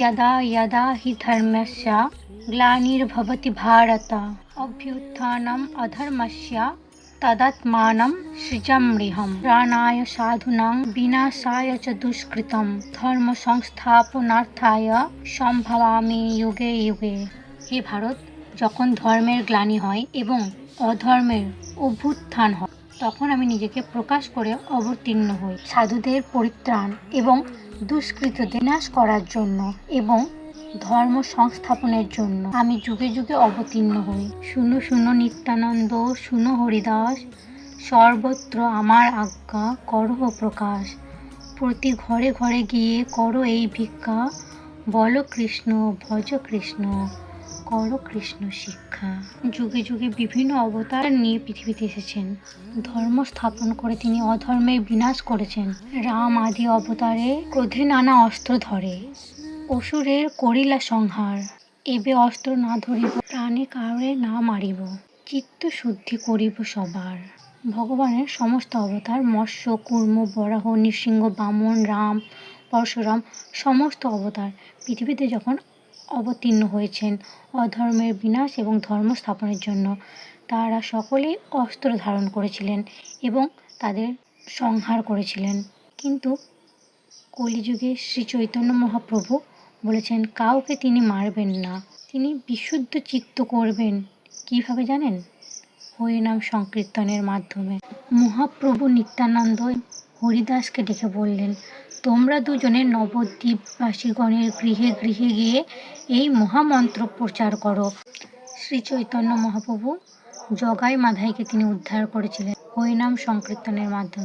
यदा यदा हि धर्मस्य ग्लानिर्भवति भारत अभ्युत्थानम् अधर्मस्य तदात्मानं सृजाम्यहं प्राणाय साधूनां विनाशाय च दुष्कृतं धर्म সংস্থাপনার্থায় সম্ভবামি যুগে যুগে। হে ভারত, যখন ধর্মের গ্লানি হয় এবং অধর্মের অভ্যুত্থান হয় তখন আমি নিজেকে প্রকাশ করে অবতীর্ণ হই সাধুদের পরিত্রাণ এবং দুষ্কৃতদের বিনাশ করার জন্য এবং ধর্ম সংস্থাপনের জন্য আমি যুগে যুগে অবতীর্ণ হই। শুনো শুনো নিত্যানন্দ, শুনো হরিদাস, সর্বত্র আমার আজ্ঞা করো প্রকাশ। প্রতি ঘরে ঘরে গিয়ে করো এই ভিক্ষা, বলো কৃষ্ণ ভজ কৃষ্ণ, করো কৃষ্ণ শিক্ষা। যুগে যুগে বিভিন্ন অবতার নিয়ে পৃথিবীতে এসেছেন, ধর্ম স্থাপন করে তিনি অধর্মের বিনাশ করেছেন। রাম আদি অবতারে ক্রোধে নানা অস্ত্র ধরে, অসুরের করিলা সংহার। এবে অস্ত্র না ধরিব, প্রাণে কাউরে না মারিব, চিত্ত শুদ্ধি করিব সবার। ভগবানের সমস্ত অবতার মৎস্য, কুর্ম, বরাহ, নৃসিংহ, বামন, রাম, পরশুরাম সমস্ত অবতার পৃথিবীতে যখন অবতীর্ণ হয়েছেন অধর্মের বিনাশ এবং ধর্ম স্থাপনের জন্য, তারা সকলেই অস্ত্র ধারণ করেছিলেন এবং তাদের সংহার করেছিলেন। কিন্তু কলিযুগে শ্রী চৈতন্য মহাপ্রভু বলেছেন কাউকে তিনি মারবেন না, তিনি বিশুদ্ধ চিত্ত করবেন। কিভাবে জানেন? হরিনাম সংকীর্তনের মাধ্যমে। মহাপ্রভু নিত্যানন্দ হরিদাসকে ডেকে বললেন, তোমরা দুজনে নবদ্বীপবাসীগণের গৃহে গৃহে গিয়ে এই মহামন্ত্র প্রচার করো। শ্রী চৈতন্য মহাপ্রভু জগাই মাধাইকে তিনি উদ্ধার করেছিলেন হরিনাম সংকীর্তনের মাধ্যমে।